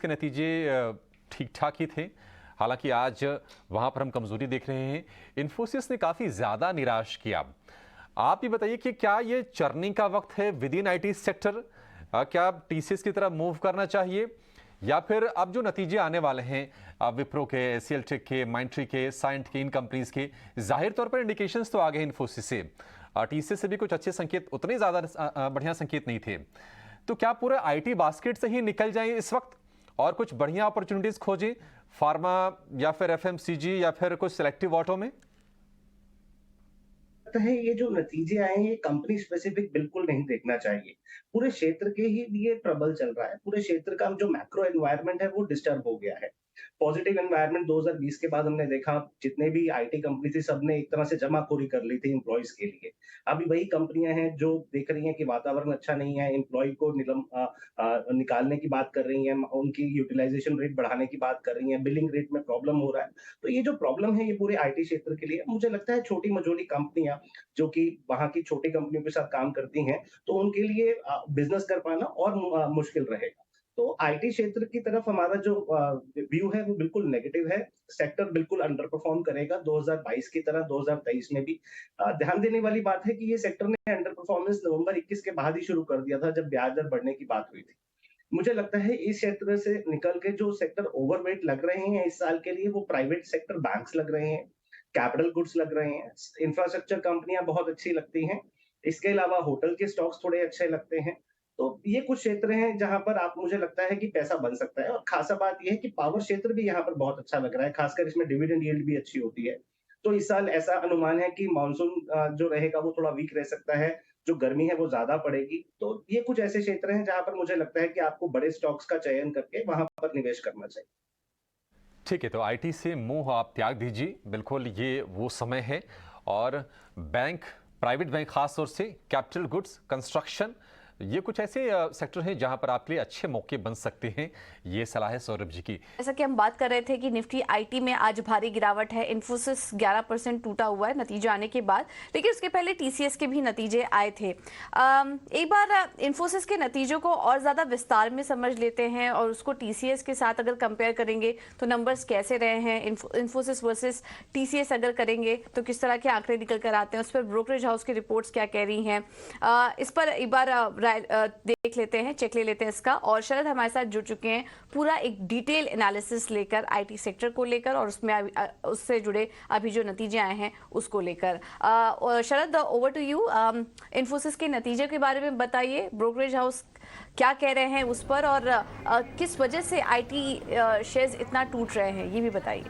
के नतीजे ठीक ठाक ही थे। हालांकि आज वहां पर हम कमजोरी देख रहे हैं। इन्फोसिस ने काफी ज्यादा निराश किया। आप ये बताइए कि क्या ये चर्निंग का वक्त है विद इन आईटी सेक्टर? क्या टीसीएस की तरफ मूव करना चाहिए, या फिर अब जो नतीजे आने वाले हैं विप्रो के, सीएलटेक के, माइंडट्री के, साइंट के, इन कंपनीज के, जाहिर तौर पर इंडिकेशंस तो आ गए इन्फोसिस से, टीसीएस से भी कुछ अच्छे संकेत, उतने ज्यादा बढ़िया संकेत नहीं थे। तो क्या पूरे आईटी बास्केट से ही निकल जाएं इस वक्त और कुछ बढ़िया अपॉर्चुनिटीज खोजें फार्मा या फिर एफएमसीजी या फिर कुछ सिलेक्टिव ऑटो में? है ये जो नतीजे आए हैं ये कंपनी स्पेसिफिक बिल्कुल नहीं देखना चाहिए। पूरे क्षेत्र के ही लिए प्रबल चल रहा है। पूरे क्षेत्र का जो मैक्रो एनवायरनमेंट है वो डिस्टर्ब हो गया है। पॉजिटिव एनवायरनमेंट 2020 के बाद हमने देखा जितने भी आईटी कंपनी थी सबने एक तरह से जमाखोरी कर ली थी एम्प्लॉइज के लिए। अभी वही कंपनियां हैं जो देख रही हैं कि वातावरण अच्छा नहीं है, एम्प्लॉय को निकालने की बात कर रही हैं, उनकी यूटिलाइजेशन रेट बढ़ाने की बात कर रही हैं, बिलिंग रेट में प्रॉब्लम हो रहा है। तो ये जो प्रॉब्लम है ये पूरे आईटी क्षेत्र के लिए मुझे लगता है छोटी मझोली कंपनियां जो कि वहाँ की छोटी कंपनियों के साथ काम करती हैं, तो उनके लिए बिज़नेस कर पाना और मुश्किल रहेगा। तो आईटी क्षेत्र की तरफ हमारा जो व्यू है वो बिल्कुल नेगेटिव है। सेक्टर बिल्कुल अंडर परफॉर्म करेगा 2022 की तरह 2023 में भी। ध्यान देने वाली बात है कि ये सेक्टर ने अंडर परफॉर्मेंस नवंबर 21 के बाद ही शुरू कर दिया था जब ब्याज दर बढ़ने की बात हुई थी। मुझे लगता है इस क्षेत्र से निकल के जो सेक्टर ओवरवेट लग रहे हैं इस साल के लिए वो प्राइवेट सेक्टर बैंक्स लग रहे हैं, कैपिटल गुड्स लग रहे हैं, इंफ्रास्ट्रक्चर कंपनियां बहुत अच्छी लगती हैं। इसके अलावा होटल के स्टॉक्स थोड़े अच्छे लगते हैं। तो ये कुछ क्षेत्र हैं जहां पर आप मुझे लगता है कि पैसा बन सकता है और खासा बात ये है कि पावर क्षेत्र भी यहाँ पर बहुत अच्छा लग रहा है, खासकर इसमें डिविडेंड यील्ड भी अच्छी होती है। तो इस साल ऐसा अनुमान है कि मानसून जो रहेगा वो थोड़ा वीक रह सकता है, जो गर्मी है वो ज्यादा पड़ेगी। तो ये कुछ ऐसे क्षेत्र हैं जहां पर मुझे लगता है कि आपको बड़े स्टॉक्स का चयन करके वहां पर निवेश करना चाहिए। ठीक है, तो आईटी से मुंह आप त्याग दीजिए, बिल्कुल ये वो समय है। और बैंक, प्राइवेट बैंक खास तौर से कैपिटल गुड्स, कंस्ट्रक्शन, ये कुछ ऐसे सेक्टर हैं जहां पर आपके लिए अच्छे मौके बन सकते हैं। ये सलाह है सौरभ जी की। जैसा कि हम बात कर रहे थे कि निफ्टी आईटी में आज भारी गिरावट है। इन्फोसिस 11% टूटा हुआ है नतीजे आने के बाद, लेकिन उसके पहले टीसीएस के भी नतीजे आए थे। एक बार इन्फोसिस के नतीजों को और ज्यादा विस्तार में समझ लेते हैं और उसको टीसीएस के साथ अगर कंपेयर करेंगे तो नंबर्स कैसे रहे हैं। इन्फोसिस वर्सेस टीसीएस अगर करेंगे तो किस तरह के आंकड़े निकल कर आते हैं, उस पर ब्रोकरेज हाउस की रिपोर्ट्स क्या कह रही हैं, इस पर एक बार देख लेते हैं, चेक ले लेते हैं इसका। और शरद हमारे साथ जुड़ चुके हैं पूरा एक डिटेल एनालिसिस लेकर आईटी सेक्टर को लेकर और उसमें उससे जुड़े अभी जो नतीजे आए हैं उसको लेकर। शरद, ओवर टू यू। इन्फोसिस के नतीजे के बारे में बताइए, ब्रोकरेज हाउस क्या कह रहे हैं उस पर, और किस वजह से आईटी शेयर्स इतना टूट रहे हैं ये भी बताइए।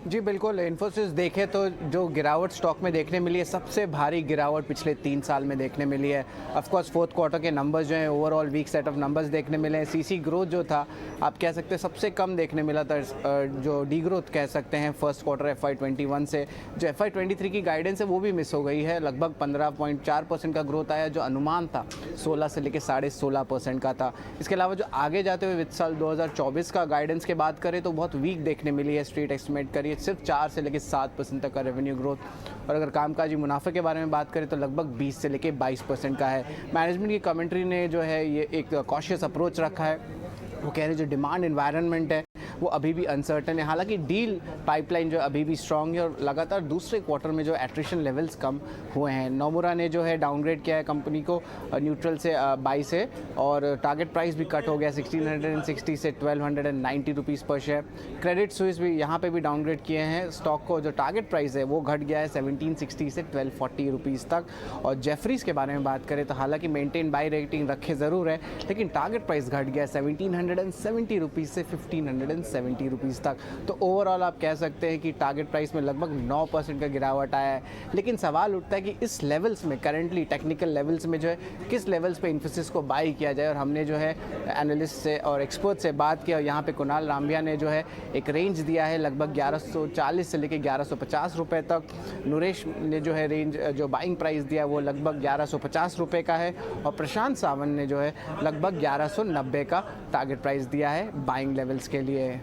जी बिल्कुल, इन्फोसिस देखें तो जो गिरावट स्टॉक में देखने मिली है, सबसे भारी गिरावट पिछले 3 साल में देखने मिली है। ऑफकोर्स फोर्थ क्वार्टर के नंबर्स जो हैं overall weak set of numbers देखने मिले हैं। सीसी ग्रोथ जो था आप कह सकते हैं सबसे कम देखने मिला था, जो डी ग्रोथ कह सकते हैं फर्स्ट क्वार्टर FY21 से। जो FY23 की गाइडेंस है वो भी मिस हो गई है। लगभग 15.4% का ग्रोथ आया, जो अनुमान था 16 से लेकर 16.5% का था। इसके अलावा जो आगे जाते हुए वित्त साल 2024 का गाइडेंस की बात करें तो बहुत वीक देखने मिली है। स्ट्रीट एस्टिमेट करिए सिर्फ 4 से लेकर 7% तक का रेवेन्यू ग्रोथ, और अगर कामकाजी मुनाफे के बारे में बात करें तो लगभग 20 से लेकर 22% का है। मैनेजमेंट की कमेंट्री ने जो है ये एक कॉशियस अप्रोच रखा है। वो कह रहे हैं जो डिमांड एनवायरनमेंट है वो अभी भी अनसर्टन है। हालांकि डील पाइपलाइन जो अभी भी स्ट्रांग है और लगातार दूसरे क्वार्टर में जो एट्रिशन लेवल्स कम हुए हैं। नोमुरा ने जो है डाउनग्रेड किया है कंपनी को न्यूट्रल से बाई से, और टारगेट प्राइस भी कट हो गया 1660 से 1290 रुपीज़ पर शेयर। क्रेडिट स्विस भी यहाँ पे भी डाउनग्रेड किए हैं स्टॉक को, जो टारगेट प्राइस है वो घट गया है 1760 से 1240 रुपीज़ तक। और जेफरीज के बारे में बात करें तो हालांकि मेंटेन बाई रेटिंग रखे ज़रूर है, लेकिन टारगेट प्राइस घट गया 1770 रुपीज़ से 1570 रुपीज़ तक। तो ओवरऑल आप कह सकते हैं कि टारगेट प्राइस में लगभग 9% का गिरावट आया है। लेकिन सवाल उठता है कि इस लेवल्स में करंटली टेक्निकल लेवल्स में जो है किस लेवल्स पे इन्फोसिस को बाई किया जाए। और हमने जो है एनालिस्ट से और एक्सपर्ट से बात किया, और यहाँ पे कुणाल रामबिया ने जो है एक रेंज दिया है लगभग 1140 से लेकर 1150 रुपये तक। नरेश ने जो है रेंज जो बाइंग प्राइस दिया वो लगभग 1150 रुपये का है, और प्रशांत सावंत ने जो है लगभग 1190 का टारगेट प्राइस दिया है बाइंग लेवल्स के लिए।